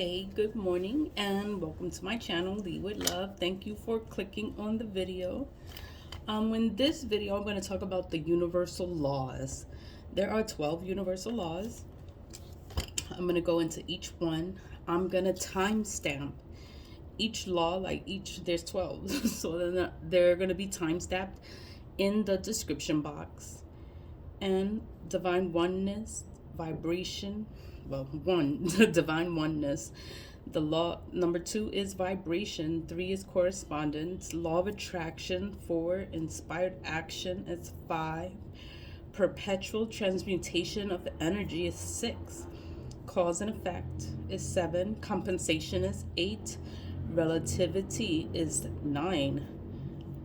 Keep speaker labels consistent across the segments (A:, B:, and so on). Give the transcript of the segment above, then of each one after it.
A: Hey, good morning and welcome to my channel, Lead with Love. Thank you for clicking on the video. In this video, I'm going to talk about the universal laws. There are 12 universal laws. I'm going to go into each one. I'm going to timestamp each law, there's 12. So then they're going to be timestamped in the description box. And divine oneness, vibration, divine oneness. The law number 2 is vibration, 3 is correspondence, law of attraction, 4 inspired action is 5, perpetual transmutation of energy is 6, cause and effect is 7, compensation is 8, relativity is 9,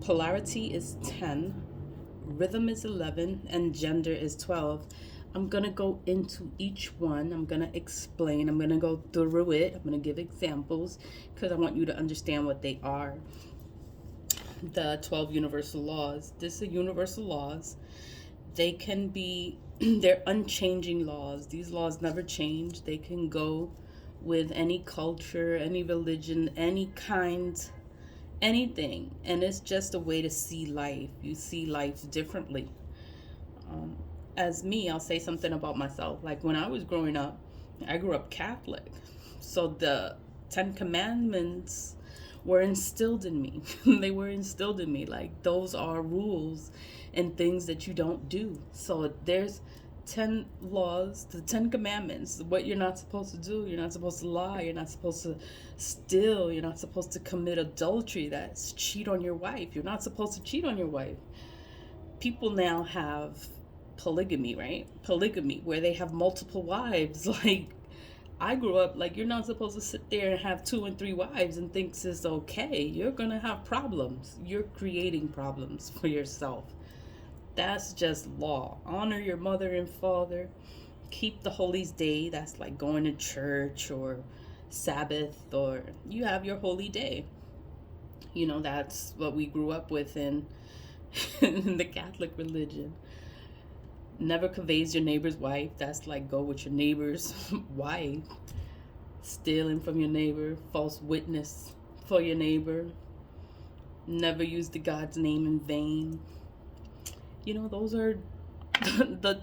A: polarity is 10, rhythm is 11, and gender is 12. I'm going to go into each one. I'm going to explain. I'm going to go through it. I'm going to give examples because I want you to understand what they are. The 12 universal laws. These are universal laws. They can be, they're unchanging laws. These laws never change. They can go with any culture, any religion, any kind, anything. And it's just a way to see life. You see life differently. As me, I'll say something about myself. Like when I was growing up, I grew up Catholic. So the 10 Commandments were instilled in me. They were instilled in me. Like those are rules and things that you don't do. So there's 10 laws, the 10 Commandments, what you're not supposed to do. You're not supposed to lie. You're not supposed to steal. You're not supposed to commit adultery. That's cheat on your wife. You're not supposed to cheat on your wife. People now have polygamy, right? Polygamy, where they have multiple wives. Like I grew up, like you're not supposed to sit there and have 2 and 3 wives and think it's okay. You're gonna have problems. You're creating problems for yourself. That's just law. Honor your mother and father. Keep the holy day. That's like going to church or Sabbath, or you have your holy day. You know, that's what we grew up with in the Catholic religion. Never conveys your neighbor's wife. That's like go with your neighbor's wife. Stealing from your neighbor. False witness for your neighbor. Never use the God's name in vain. You know, those are the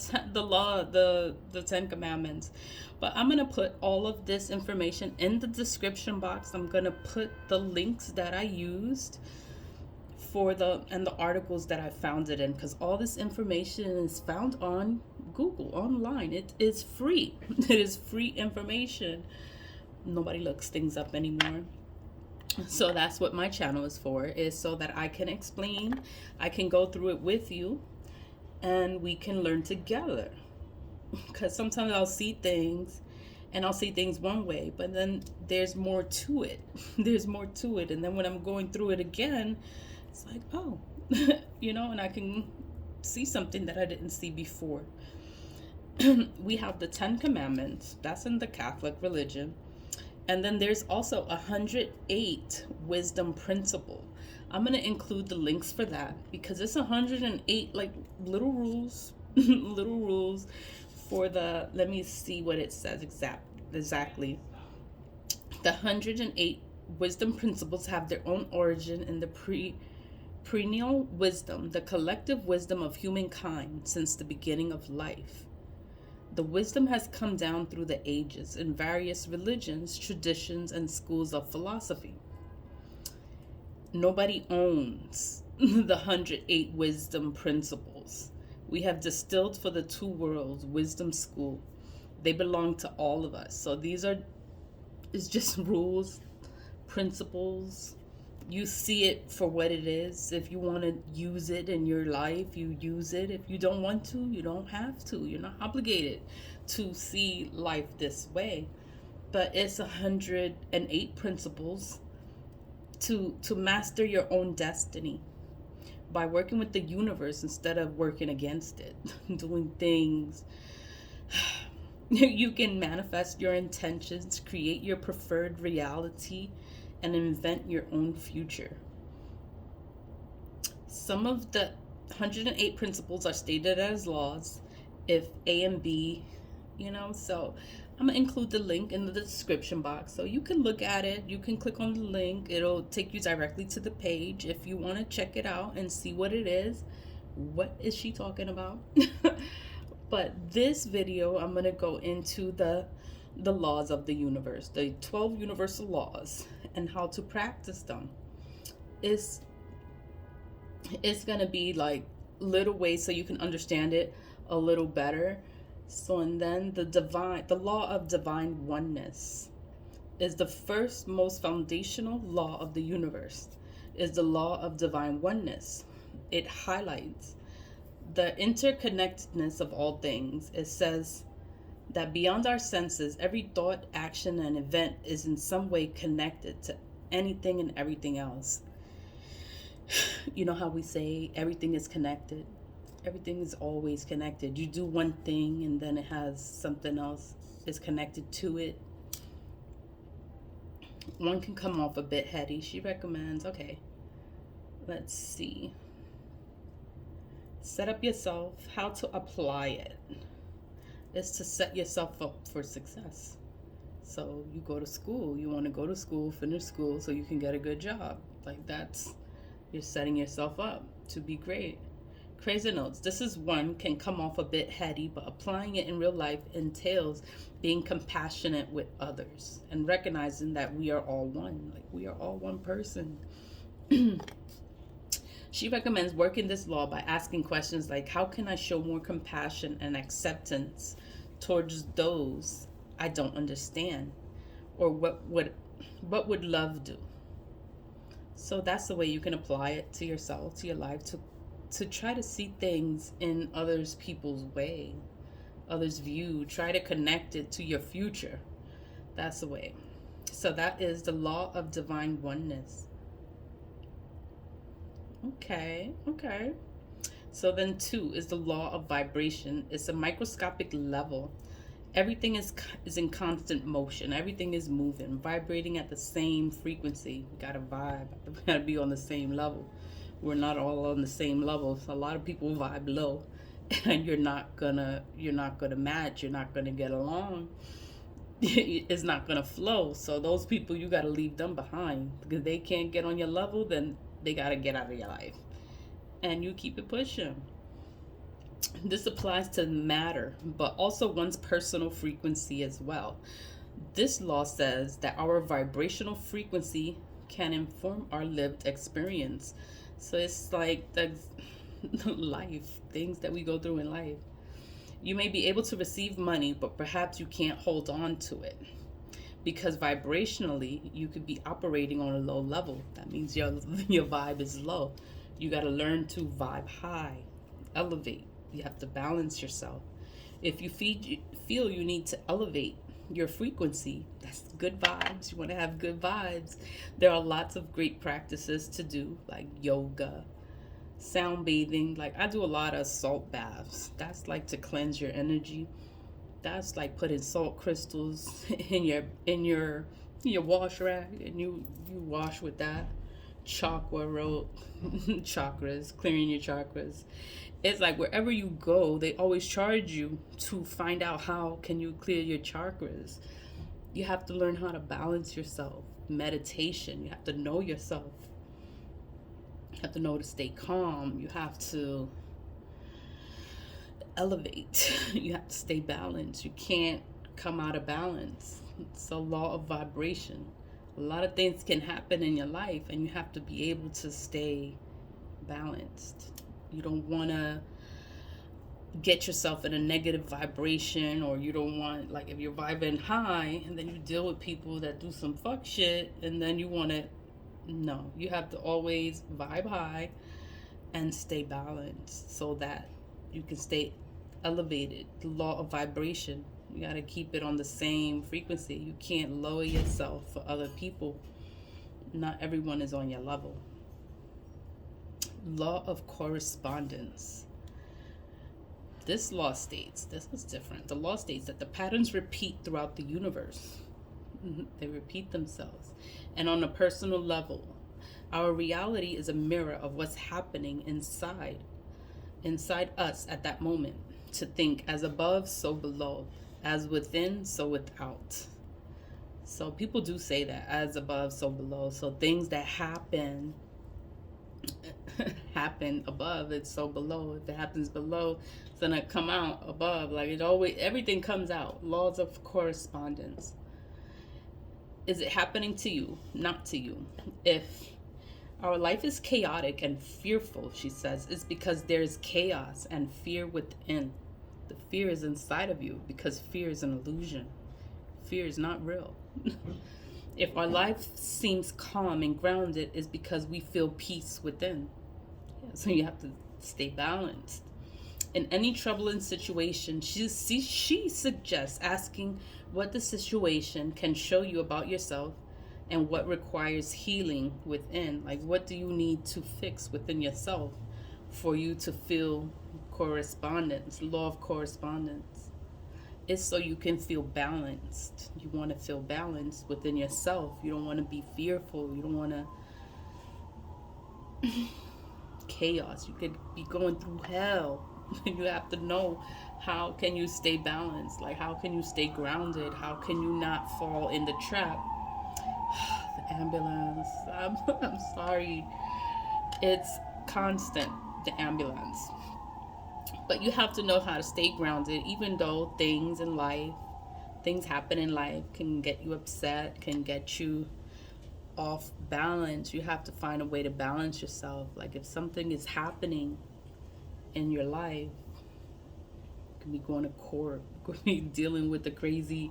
A: 10 Commandments. But I'm gonna put all of this information in the description box. I'm gonna put the links that I used and the articles that I found it in, because all this information is found on Google, online. It is free. It is free information. Nobody looks things up anymore. So that's what my channel is for, is so that I can explain, I can go through it with you, and we can learn together. Because sometimes I'll see things one way, but then there's more to it. There's more to it. And then when I'm going through it again, it's like, oh, you know, and I can see something that I didn't see before. We have the 10 Commandments. That's in the Catholic religion. And then there's also 108 wisdom principle. I'm going to include the links for that because it's 108 like little rules, little rules for the, let me see what it says exactly. The 108 wisdom principles have their own origin in the perennial wisdom, the collective wisdom of humankind since the beginning of life. The wisdom has come down through the ages in various religions, traditions, and schools of philosophy. Nobody owns the 108 wisdom principles. We have distilled for the 2 worlds wisdom school. They belong to all of us. So it's just rules, principles. You see it for what it is. If you want to use it in your life, you use it. If you don't want to, you don't have to. You're not obligated to see life this way. But it's 108 principles to master your own destiny by working with the universe instead of working against it, doing things. You can manifest your intentions, create your preferred reality, and invent your own future. Some of the 108 principles are stated as laws if A and B, you know, so I'm gonna include the link in the description box so you can look at it. You can click on the link. It'll take you directly to the page if you want to check it out and see what it is. What is she talking about? But this video, I'm gonna go into the laws of the universe, the 12 universal laws, and how to practice them. It's gonna be like little ways so you can understand it a little better. So, and then the law of divine oneness is the first most foundational law of the universe, is the law of divine oneness. It highlights the interconnectedness of all things. It says that beyond our senses, every thought, action, and event is in some way connected to anything and everything else. You know how we say everything is connected? Everything is always connected. You do one thing and then it has something else is connected to it. One can come off a bit heady. She recommends, okay, let's see. Set up yourself. How to apply it is to set yourself up for success. So you go to school. You want to go to school, finish school so you can get a good job. Like you're setting yourself up to be great. Crazy notes. This is one can come off a bit heady, but applying it in real life entails being compassionate with others and recognizing that we are all one. Like we are all one person. She recommends working this law by asking questions like, how can I show more compassion and acceptance towards those I don't understand? Or what would love do? So that's the way you can apply it to yourself, to your life, to try to see things in others people's way, others' view. Try to connect it to your future. That's the way. So that is the law of divine oneness. Okay. So then 2 is the law of vibration. It's a microscopic level. Everything is in constant motion. Everything is moving, vibrating at the same frequency. We gotta vibe. We gotta be on the same level. We're not all on the same level. So a lot of people vibe low, and you're not gonna match. You're not gonna get along. It's not gonna flow. So those people, you gotta leave them behind because they can't get on your level. Then they gotta get out of your life, and you keep it pushing. This applies to matter, but also one's personal frequency as well. This law says that our vibrational frequency can inform our lived experience. So it's like the life, things that we go through in life. You may be able to receive money, but perhaps you can't hold on to it. Because vibrationally, you could be operating on a low level. That means your vibe is low. You got to learn to vibe high, elevate. You have to balance yourself. If you feel you need to elevate your frequency, that's good vibes. You want to have good vibes. There are lots of great practices to do, like yoga, sound bathing. Like I do a lot of salt baths. That's like to cleanse your energy. That's like putting salt crystals in your wash rag, and you wash with that. Chakras, clearing your chakras. It's like wherever you go, they always charge you to find out how can you clear your chakras. You have to learn how to balance yourself. Meditation. You have to know yourself. You have to know to stay calm. You have to elevate. You have to stay balanced. You can't come out of balance. It's a law of vibration. A lot of things can happen in your life, and you have to be able to stay balanced. You don't want to get yourself in a negative vibration, or you don't want, like, if you're vibing high and then you deal with people that do some fuck shit, and then you want to, no, you have to always vibe high and stay balanced so that you can stay elevated. The law of vibration. You got to keep it on the same frequency. You can't lower yourself for other people. Not everyone is on your level. Law of correspondence. This law states, this is different. The law states that the patterns repeat throughout the universe. They repeat themselves. And on a personal level, our reality is a mirror of what's happening inside us at that moment. To think as above, so below. As within, so without. So people do say that, as above, so below. So things that happen happen above, it's so below. If it happens below, it's gonna come out above. Like it always, everything comes out. Laws of correspondence. Is it happening to you? Not to you. If our life is chaotic and fearful, she says, it's because there's chaos and fear within. The fear is inside of you because fear is an illusion. Fear is not real. If our life seems calm and grounded, it's because we feel peace within. Yeah, so you have to stay balanced. In any troubling situation, she suggests asking what the situation can show you about yourself and what requires healing within. Like, what do you need to fix within yourself for you to feel correspondence, law of correspondence? It's so you can feel balanced. You want to feel balanced within yourself. You don't want to be fearful. You don't want to chaos. You could be going through hell. You have to know, how can you stay balanced? Like, how can you stay grounded? How can you not fall in the trap? The ambulance. I'm sorry. It's constant, the ambulance. But you have to know how to stay grounded, even though things happen in life, can get you upset, can get you off balance. You have to find a way to balance yourself. Like, if something is happening in your life, you could be going to court, you could be dealing with a crazy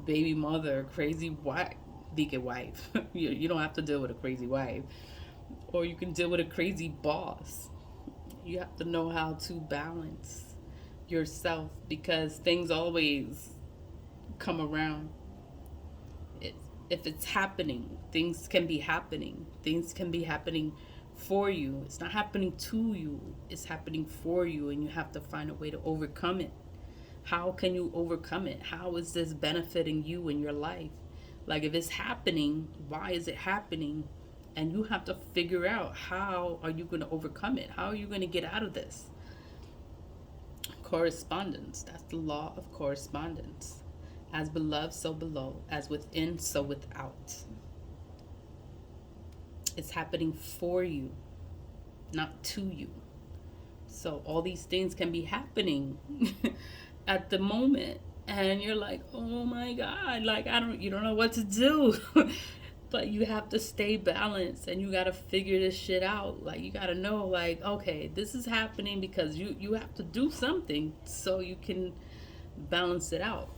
A: baby mother, crazy wife, wife. You don't have to deal with a crazy wife. Or you can deal with a crazy boss. You have to know how to balance yourself, because things always come around. If it's happening, things can be happening. Things can be happening for you. It's not happening to you. It's happening for you, and you have to find a way to overcome it. How can you overcome it? How is this benefiting you in your life? Like, if it's happening, why is it happening? And you have to figure out, how are you going to overcome it? How are you going to get out of this? Correspondence. That's the law of correspondence. As beloved, so below. As within, so without. It's happening for you, not to you. So all these things can be happening at the moment. And you're like, oh my God, like, you don't know what to do. But you have to stay balanced, and you got to figure this shit out. Like, you got to know, like, okay, this is happening because you have to do something so you can balance it out.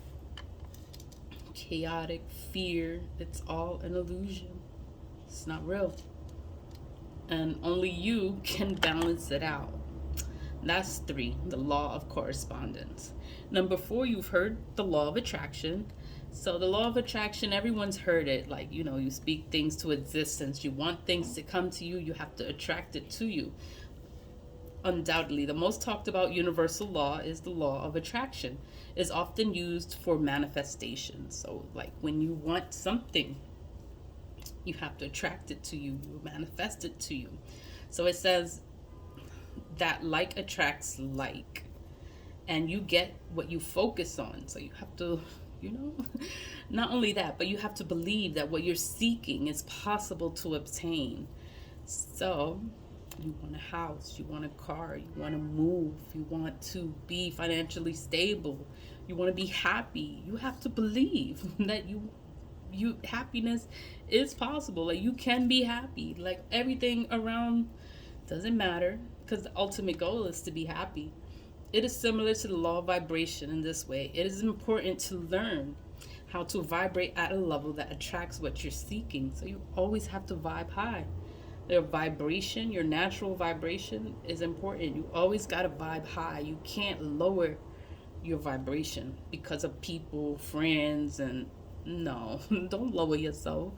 A: Chaotic, fear, it's all an illusion. It's not real. And only you can balance it out. That's 3, the law of correspondence. Number 4, you've heard the law of attraction. So the law of attraction, everyone's heard it. Like, you speak things to existence. You want things to come to you. You have to attract it to you. Undoubtedly, the most talked about universal law is the law of attraction. It's often used for manifestation. So, like, when you want something, you have to attract it to you. You manifest it to you. So it says that like attracts like. And you get what you focus on. So you have to, not only that, but you have to believe that what you're seeking is possible to obtain. So you want a house, you want a car, you want to move, you want to be financially stable, you want to be happy. You have to believe that you happiness is possible. Like, you can be happy. Like, everything around doesn't matter, because the ultimate goal is to be happy. It is similar to the law of vibration in this way. It is important to learn how to vibrate at a level that attracts what you're seeking. So you always have to vibe high. Your vibration, your natural vibration, is important. You always got to vibe high. You can't lower your vibration because of people, friends, and no, don't lower yourself.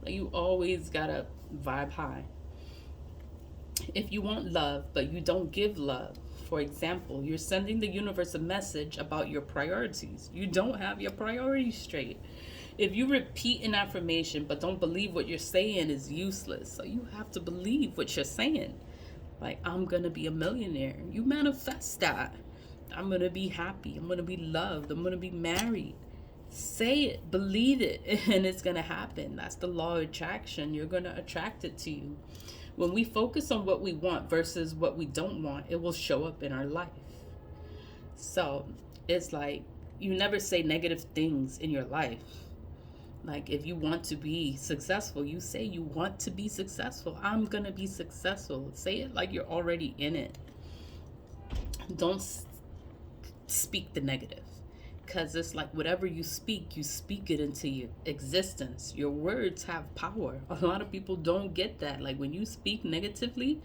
A: Like, you always got to vibe high. If you want love, but you don't give love, for example, you're sending the universe a message about your priorities. You don't have your priorities straight. If you repeat an affirmation but don't believe what you're saying, is useless. So you have to believe what you're saying. Like, I'm going to be a millionaire. You manifest that. I'm going to be happy. I'm going to be loved. I'm going to be married. Say it, believe it, and it's going to happen. That's the law of attraction. You're going to attract it to you. When we focus on what we want versus what we don't want, it will show up in our life. So it's like you never say negative things in your life. Like if you want to be successful, you say you want to be successful. I'm going to be successful. Say it like you're already in it. Don't speak the negative, because it's like whatever you speak it into your existence. Your words have power. A lot of people don't get that. Like when you speak negatively,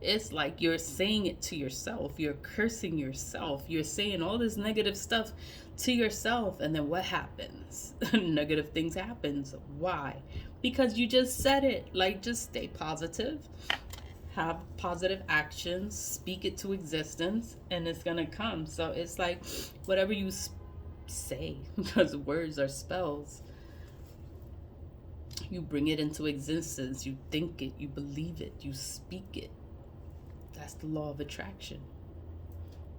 A: it's like you're saying it to yourself. You're cursing yourself. You're saying all this negative stuff to yourself, and then what happens? Negative things happens. Why? Because you just said it. Like, just stay positive, have positive actions, speak it to existence, and it's gonna come. So it's like whatever you say, because words are spells, you bring it into existence. You think it, you believe it, you speak it. That's the law of attraction.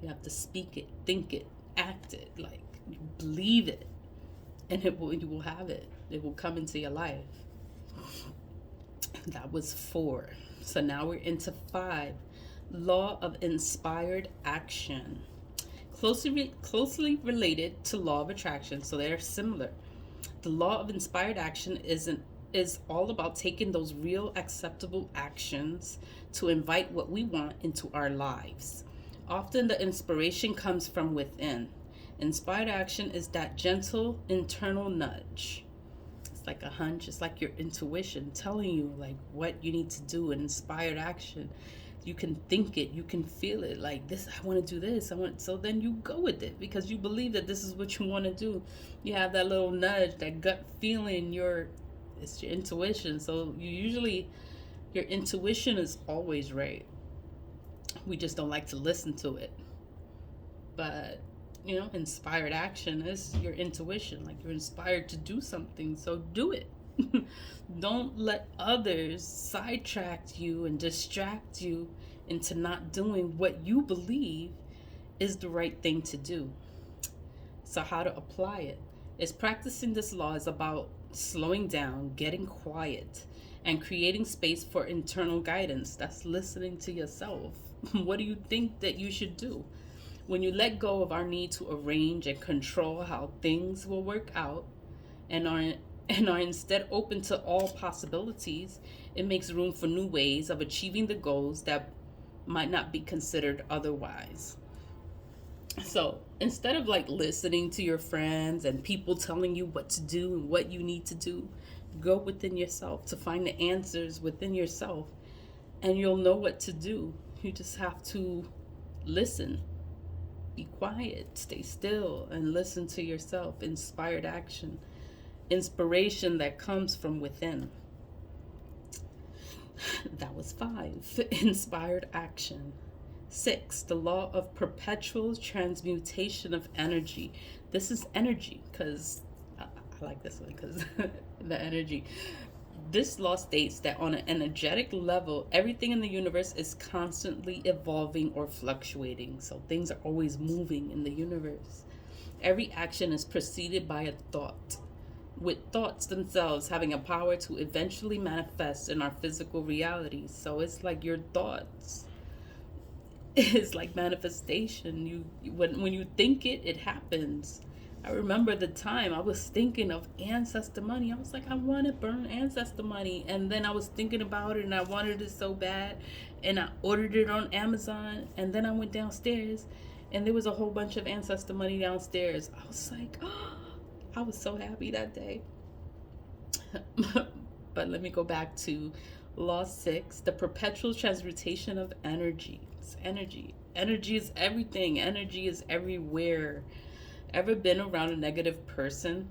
A: You have to speak it, think it, act it, like you believe it, and you will have it. It will come into your life. That was 4. So now we're into 5. Law of inspired action. Closely related to law of attraction, so they're similar. The law of inspired action is all about taking those real acceptable actions to invite what we want into our lives. Often the inspiration comes from within. Inspired action is that gentle internal nudge. It's like a hunch. It's like your intuition telling you like what you need to do. An inspired action, you can think it, you can feel it, like this, I want to do this, so then you go with it because you believe that this is what you want to do. You have that little nudge, that gut feeling, it's your intuition. So your intuition is always right. We just don't like to listen to it. But inspired action is your intuition. Like you're inspired to do something, so do it. Don't let others sidetrack you and distract you into not doing what you believe is the right thing to do. So how to apply it is practicing this law is about slowing down, getting quiet, and creating space for internal guidance. That's listening to yourself. What do you think that you should do? When you let go of our need to arrange and control how things will work out and are instead open to all possibilities, it makes room for new ways of achieving the goals that might not be considered otherwise. So instead of like listening to your friends and people telling you what to do and what you need to do, go within yourself to find the answers within yourself, and you'll know what to do. You just have to listen. Be quiet, stay still, and listen to yourself. Inspired action. Inspiration that comes from within. That was 5. Inspired action. 6. The law of perpetual transmutation of energy. This is energy, because I like this one, because the energy. This law states that on an energetic level, everything in the universe is constantly evolving or fluctuating. So things are always moving in the universe. Every action is preceded by a thought, with thoughts themselves having a power to eventually manifest in our physical reality. So it's like your thoughts is like manifestation. When you think it, it happens. I remember the time I was thinking of ancestor money. I was like, I want to burn ancestor money. And then I was thinking about it and I wanted it so bad. And I ordered it on Amazon. And then I went downstairs and there was a whole bunch of ancestor money downstairs. I was like, oh, I was so happy that day. But let me go back to Law 6, the perpetual transmutation of energy. It's energy. Energy is everything. Energy is everywhere. Ever been around a negative person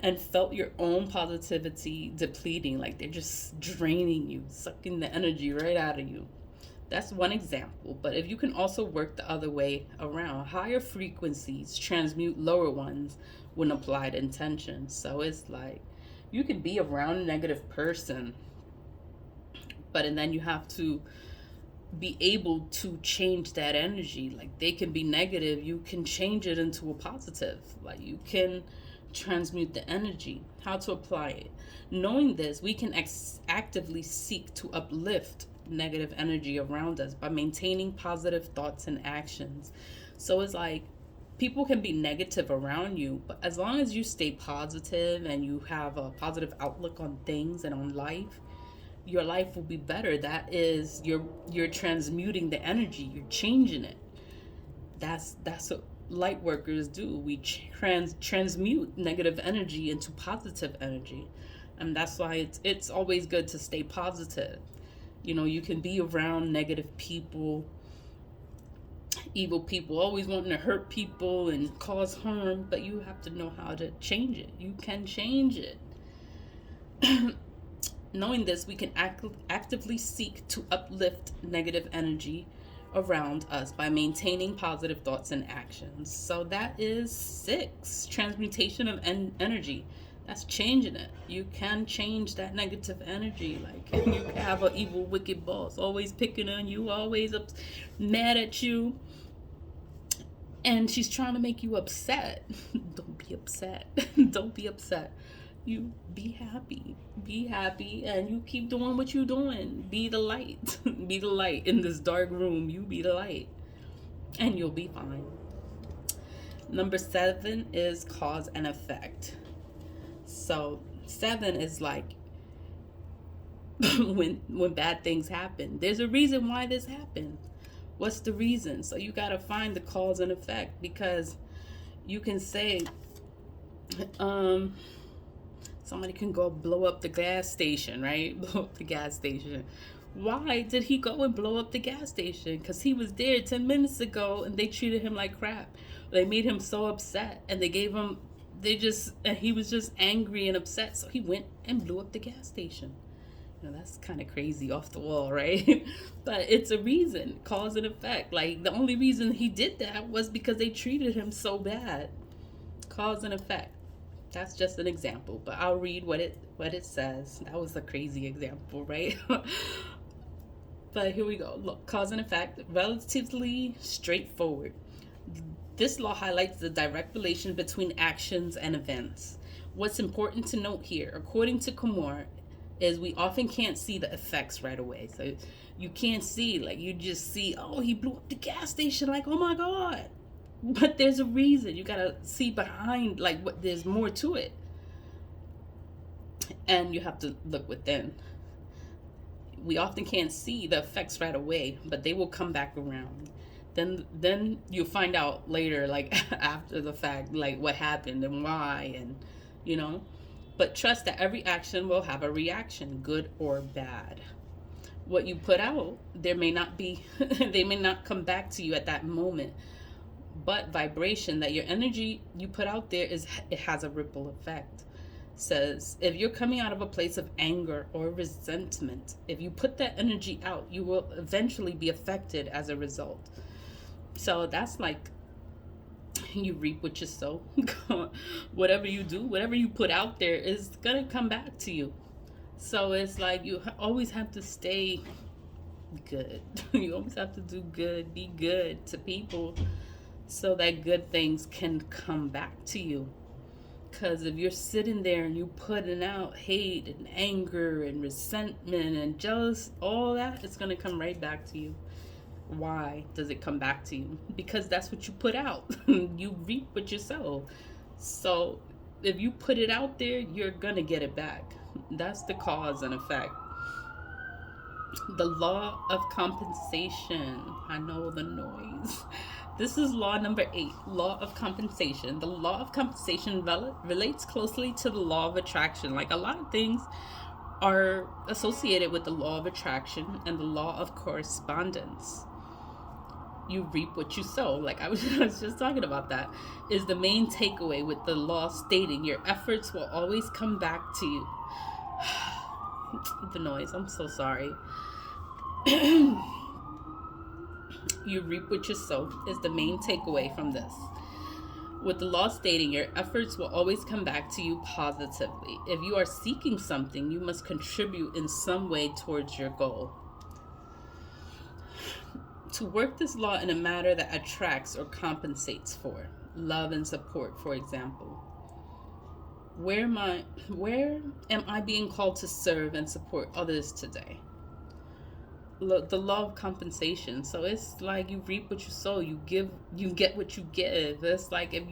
A: and felt your own positivity depleting, like they're just draining you, sucking the energy right out of you? That's one example. But if you can also work the other way around, higher frequencies transmute lower ones when applied intention. So it's like you can be around a negative person, and then you have to be able to change that energy. Like, they can be negative, you can change it into a positive. Like, you can transmute the energy. How to apply it? Knowing this, we can actively seek to uplift negative energy around us by maintaining positive thoughts and actions. So it's like, people can be negative around you, but as long as you stay positive and you have a positive outlook on things and on life, your life will be better. That is, you're transmuting the energy, you're changing it. That's what light workers do. We transmute negative energy into positive energy, and that's why it's always good to stay positive. You know, you can be around negative people, evil people, always wanting to hurt people and cause harm, but you have to know how to change it. You can change it. Knowing this, we can actively seek to uplift negative energy around us by maintaining positive thoughts and actions. So that is 6. Transmutation of energy. That's changing it. You can change that negative energy. Like, you have an evil, wicked boss always picking on you, always mad at you, and she's trying to make you upset. Don't be upset. Don't be upset. You be happy, and you keep doing what you're doing. Be the light. Be the light in this dark room. You be the light, and you'll be fine. Number 7 is cause and effect. So 7 is like, when bad things happen, there's a reason why this happened. What's the reason? So you got to find the cause and effect, because you can say, somebody can go blow up the gas station, right? Blow up the gas station. Why did he go and blow up the gas station? Because he was there 10 minutes ago and they treated him like crap. They made him so upset, and and he was just angry and upset. So he went and blew up the gas station. You know, that's kind of crazy, off the wall, right? But it's a reason, cause and effect. Like, the only reason he did that was because they treated him so bad. Cause and effect. That's just an example, but I'll read what it says. That was a crazy example, right? But here we go. Look, cause and effect, relatively straightforward. This law highlights the direct relation between actions and events. What's important to note here, according to Kumar, is we often can't see the effects right away. So you can't see, like, you just see, oh, he blew up the gas station, like, oh my God. But there's a reason. You gotta see behind, like, what, there's more to it. And you have to look within. We often can't see the effects right away, but they will come back around. Then you'll find out later, like, after the fact, like, what happened and why, and, you know. But trust that every action will have a reaction, good or bad. What you put out, they may not come back to you at that moment. But vibration, that your energy you put out there, it has a ripple effect. Says, if you're coming out of a place of anger or resentment, if you put that energy out, you will eventually be affected as a result. So that's like, you reap what you sow. Whatever you do, whatever you put out there is gonna come back to you. So it's like, you always have to stay good. You always have to do good, be good to people, so that good things can come back to you. Because if you're sitting there and you're putting out hate and anger and resentment and jealous, all that, it's going to come right back to you. Why does it come back to you? Because that's what you put out. You reap what you sow. So if you put it out there, you're going to get it back. That's the cause and effect. The law of compensation. I know the noise. This is law number 8, law of compensation. The law of compensation relates closely to the law of attraction. Like, a lot of things are associated with the law of attraction and the law of correspondence. You reap what you sow. Like, I was just talking about that. Is the main takeaway with the law stating your efforts will always come back to you. The noise, I'm so sorry. You reap what you sow is the main takeaway from this. With the law stating your efforts will always come back to you positively. If you are seeking something, you must contribute in some way towards your goal. To work this law in a manner that attracts or compensates for love and support, for example. Where am I being called to serve and support others today? The law of compensation. So it's like you reap what you sow. You get what you give. It's like if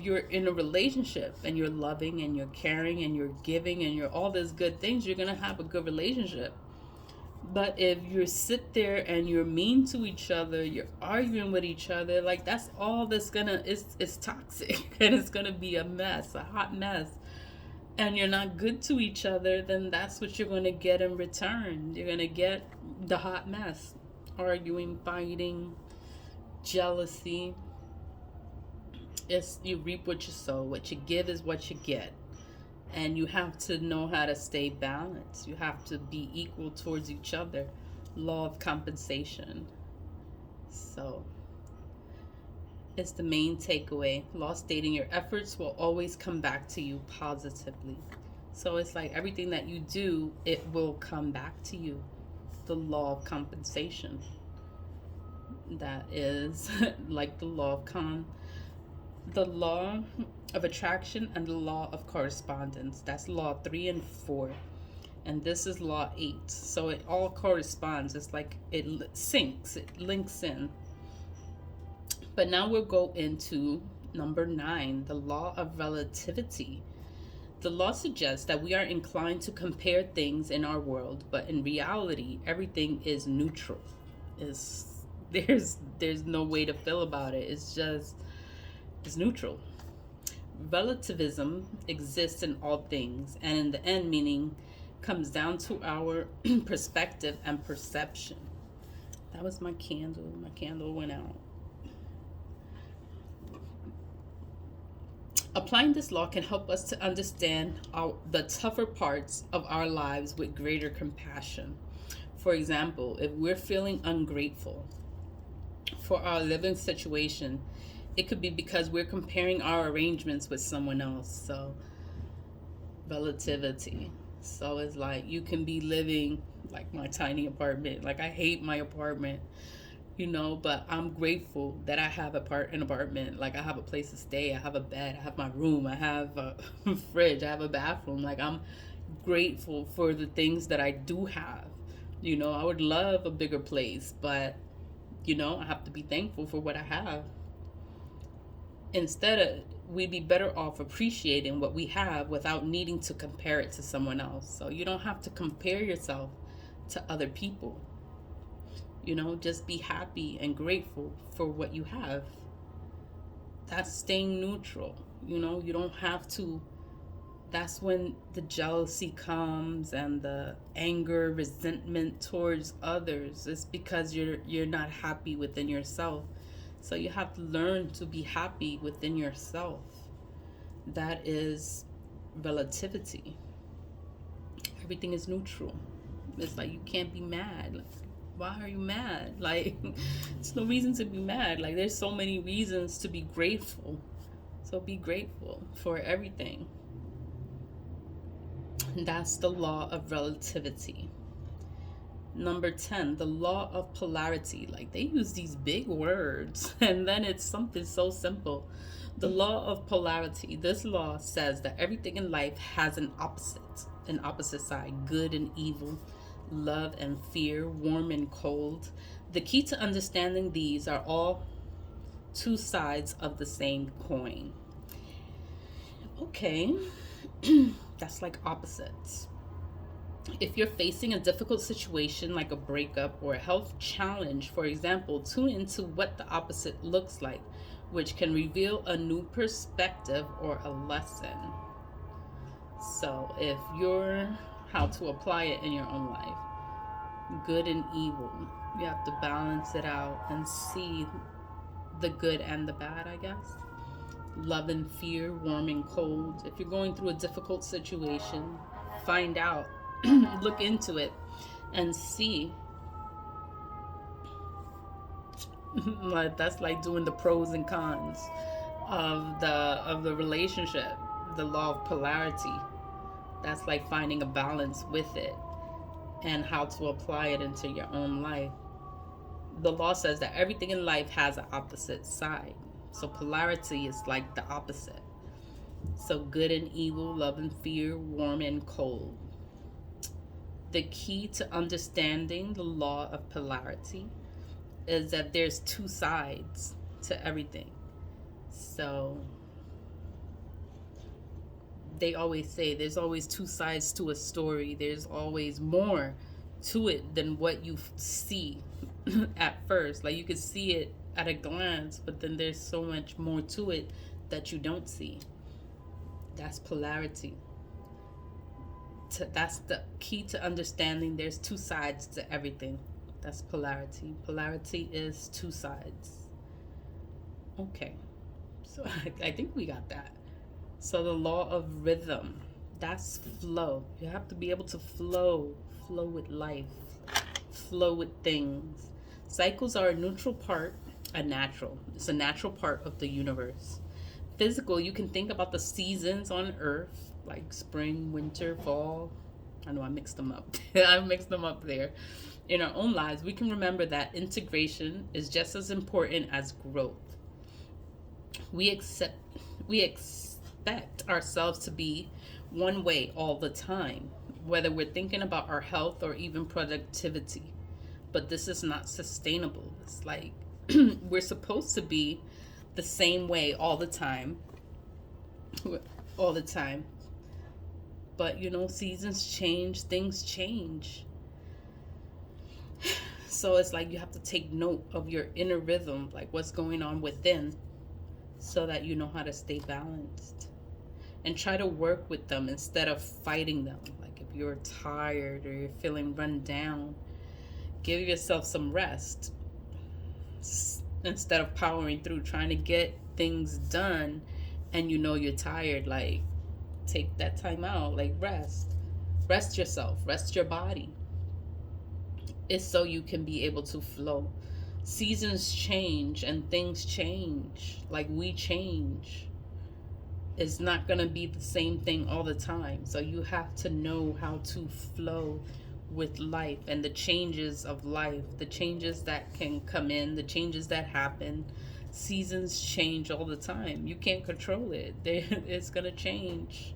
A: you're in a relationship and you're loving and you're caring and you're giving and you're all these good things, you're gonna have a good relationship. But if you sit there and you're mean to each other, you're arguing with each other, like that's all that's gonna it's toxic and it's gonna be a mess, a hot mess. And you're not good to each other, then that's what you're gonna get in return. You're gonna get the hot mess. Arguing, fighting, jealousy. It's you reap what you sow. What you give is what you get. And you have to know how to stay balanced. You have to be equal towards each other. Law of compensation. So it's the main takeaway. Law stating your efforts will always come back to you positively. So it's like everything that you do, it will come back to you. The law of compensation. That is like the law of attraction and the law of correspondence. That's law 3 and 4. And this is law 8. So it all corresponds. It's like it syncs, it links in. But now we'll go into number 9, the law of relativity. The law suggests that we are inclined to compare things in our world, but in reality, everything is neutral. There's no way to feel about it. It's neutral. Relativism exists in all things, and in the end, meaning comes down to our perspective and perception. That was my candle. My candle went out. Applying this law can help us to understand the tougher parts of our lives with greater compassion. For example, if we're feeling ungrateful for our living situation, it could be because we're comparing our arrangements with someone else. So, relativity. So it's like you can be living like my tiny apartment. Like I hate my apartment, but I'm grateful that I have an apartment. Like I have a place to stay, I have a bed, I have my room, I have a fridge, I have a bathroom. Like I'm grateful for the things that I do have. I would love a bigger place, but I have to be thankful for what I have. Instead, we'd be better off appreciating what we have without needing to compare it to someone else. So you don't have to compare yourself to other people. Just be happy and grateful for what you have. That's staying neutral. You don't have to. That's when the jealousy comes and the anger, resentment towards others. It's because you're not happy within yourself. So you have to learn to be happy within yourself. That is relativity. Everything is neutral. It's like you can't be mad. Like, why are you mad? Like, there's no reason to be mad. Like, there's so many reasons to be grateful. So be grateful for everything. And that's the law of relativity. Number 10, the law of polarity. Like, they use these big words, and then it's something so simple. The law of polarity. This law says that everything in life has an opposite side, good and evil, love and fear, warm and cold. The key to understanding these are all two sides of the same coin. Okay, that's like opposites. If you're facing a difficult situation like a breakup or a health challenge, for example, tune into what the opposite looks like, which can reveal a new perspective or a lesson. So if you're how to apply it in your own life, good and evil, you have to balance it out and see the good and the bad, I guess. Love and fear, warm and cold. If you're going through a difficult situation, find out, look into it, and see. Like that's like doing the pros and cons of the relationship, the law of polarity. That's like finding a balance with it and how to apply it into your own life. the law says that everything in life has an opposite side. So polarity is like the opposite. So good and evil, love and fear, warm and cold. The key to understanding the law of polarity is that there's two sides to everything. So they always say there's always two sides to a story. There's always more to it than what you see at first. Like you could see it at a glance, but then there's so much more to it that you don't see. That's polarity. That's the key to understanding there's two sides to everything. That's polarity. Polarity is two sides. Okay, so I think we got that. So the law of rhythm, that's flow. You have to be able to flow with life, flow with things. Cycles are a neutral part, it's a natural part of the universe. Physical, you can think about the seasons on Earth, like spring, winter, fall. I know I mixed them up. I mixed them up there. In our own lives, we can remember that integration is just as important as growth. We expect ourselves to be one way all the time, whether we're thinking about our health or even productivity. But this is not sustainable. It's like we're supposed to be the same way all the time. All the time. But seasons change, things change. So it's like you have to take note of your inner rhythm, like what's going on within, so that you know how to stay balanced. And try to work with them instead of fighting them. Like if you're tired or you're feeling run down, give yourself some rest instead of powering through, trying to get things done, and you're tired. Like take that time out, like rest yourself, rest your body. It's so you can be able to flow. Seasons change and things change, like we change. It's not going to be the same thing all the time. So you have to know how to flow with life and the changes of life, the changes that can come in, the changes that happen. Seasons change all the time. You can't control it. It's going to change.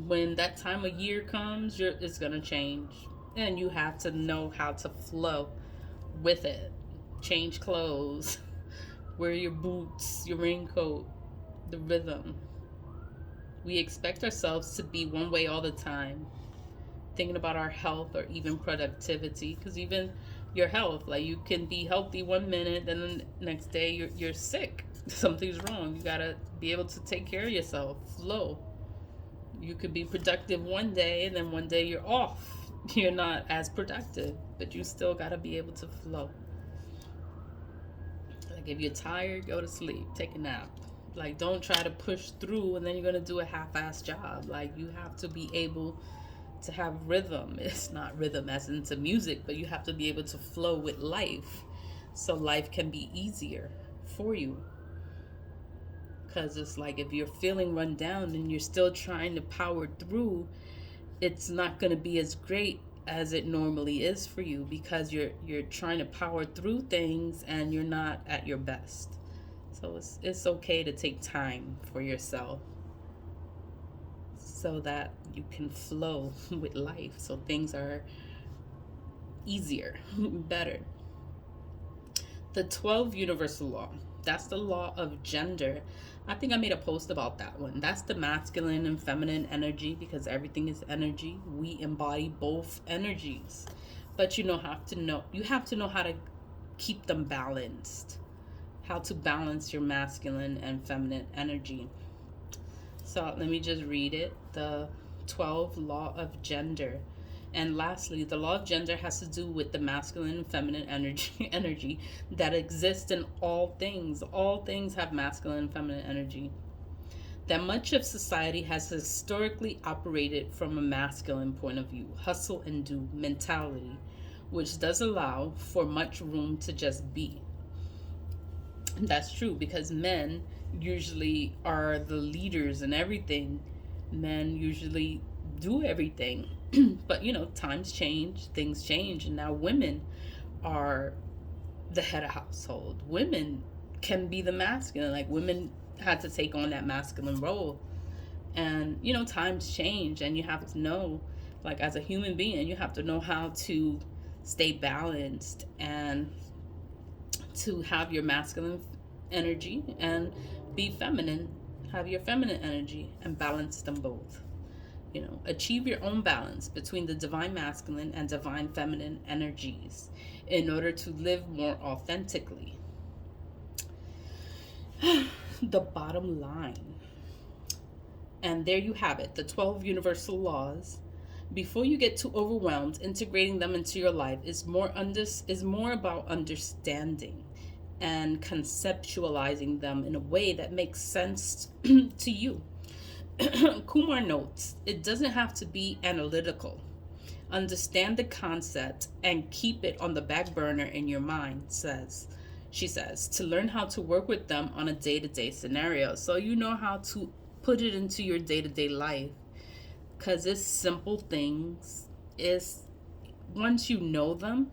A: When that time of year comes, it's going to change. And you have to know how to flow with it. Change clothes, wear your boots, your raincoat, the rhythm. We expect ourselves to be one way all the time, thinking about our health or even productivity, because even your health, like you can be healthy one minute, then the next day you're sick. Something's wrong. You gotta be able to take care of yourself. Flow. You could be productive one day, and then one day you're off. You're not as productive, but you still gotta be able to flow. Like if you're tired, go to sleep, take a nap. Like don't try to push through and then you're gonna do a half-assed job. Like you have to be able to have rhythm. It's not rhythm as into music, but you have to be able to flow with life, so life can be easier for you. Because it's like if you're feeling run down and you're still trying to power through, it's not going to be as great as it normally is for you, because you're trying to power through things and you're not at your best. So it's okay to take time for yourself so that you can flow with life, so things are easier, better. The 12 universal law, that's the law of gender. I think I made a post about that one. That's the masculine and feminine energy, because everything is energy. We embody both energies. But you have to know how to keep them balanced. How to balance your masculine and feminine energy. So let me just read it. The 12 law of gender. And lastly, the law of gender has to do with the masculine and feminine energy that exists in all things. All things have masculine and feminine energy. That much of society has historically operated from a masculine point of view, hustle and do mentality, which does allow for much room to just be. That's true, because men usually are the leaders in everything. Men usually do everything. But times change, things change, and now women are the head of household. Women can be the masculine. Like, women had to take on that masculine role. And, times change, and you have to know, like, as a human being, you have to know how to stay balanced and to have your masculine energy and be feminine, have your feminine energy, and balance them both. Achieve your own balance between the divine masculine and divine feminine energies in order to live more authentically. The bottom line. And there you have it, the 12 universal laws. Before you get too overwhelmed, integrating them into your life is more about understanding and conceptualizing them in a way that makes sense to you. Kumar notes, it doesn't have to be analytical. Understand the concept and keep it on the back burner in your mind, she says, to learn how to work with them on a day-to-day scenario. So you know how to put it into your day-to-day life. Because it's simple things. Once you know them,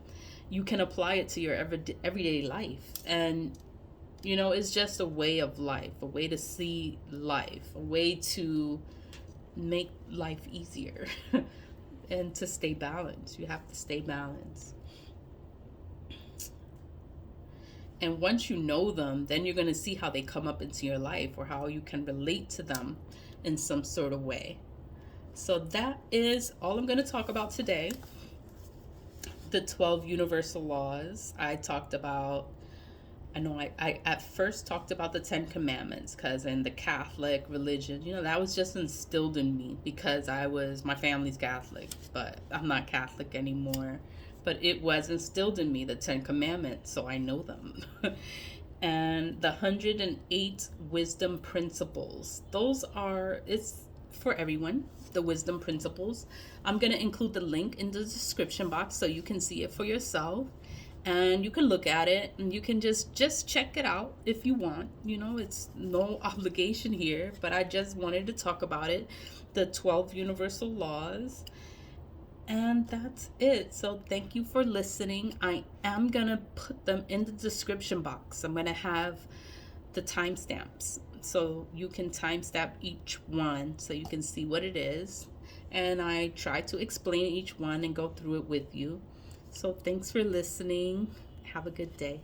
A: you can apply it to your everyday life. And it's just a way of life, a way to see life, a way to make life easier and to stay balanced. You have to stay balanced. And once you know them, then you're going to see how they come up into your life or how you can relate to them in some sort of way. So that is all I'm going to talk about today. The 12 universal laws. I at first talked about the 10 commandments, because in the Catholic religion, that was just instilled in me because my family's Catholic, but I'm not Catholic anymore. But it was instilled in me, the 10 commandments, so I know them. And the 108 wisdom principles. It's for everyone, the wisdom principles. I'm going to include the link in the description box so you can see it for yourself. And you can look at it and you can just check it out if you want. It's no obligation here, but I just wanted to talk about it. The 12 universal laws. And that's it. So thank you for listening. I am going to put them in the description box. I'm going to have the timestamps, so you can timestamp each one so you can see what it is. And I try to explain each one and go through it with you. So thanks for listening. Have a good day.